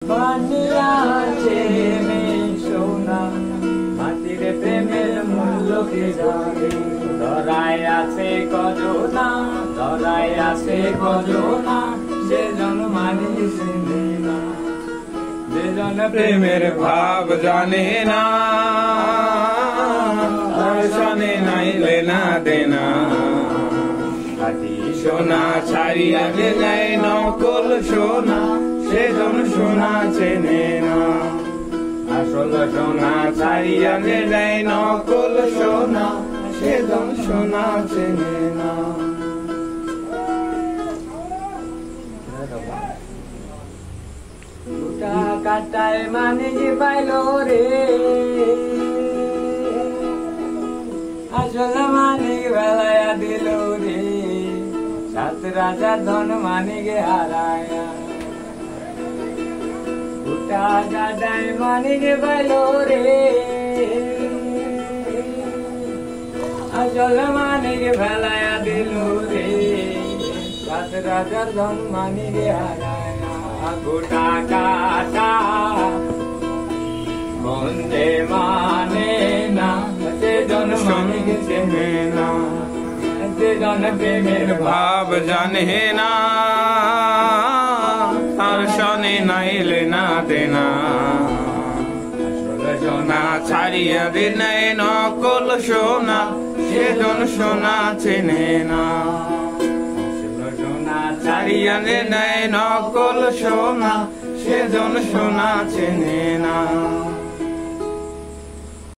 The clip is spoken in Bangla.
বানিয়া চেনে সোনা মাটির প্রেমের মূল্য কে জানে ধরায় আছে কজনা ধরায় আছে কজনা সেজন মানি চিনে না সেজন প্রেমের ভাব জানে না আর শোনে নাই লেনা দেনা খাঁটি সোনা ছাড়িয়া যে নেয় নকল সোনা সেজন সোনা চেনে না আসল সোনা ছাড়িয়া যে নেয় নকল সোনা সেজন সোনা চেনে না। কাটায় মানে যে পাইল রে আসল মানিক বেলায়া দিল রে সাত রাজা ধন মানিকে হারায়া কাটায় মানিকে পাইল রে আসল মানিক বেলায়া দিল রে সাত রাজা ধন মানিকে হারায়া গোটা কাটা বন্দে মানে না সেজন মানিক চেনে না সেজন প্রেমের ভাব জানে না আর শোনে নাই লেনা দেনা আসল সোনা ছাড়িয়া দে নেয় নকল সোনা সেজন সোনা চেনে না ছাড়িয়া দে নেয় নকল সোনা সেজন সোনা চেনে না।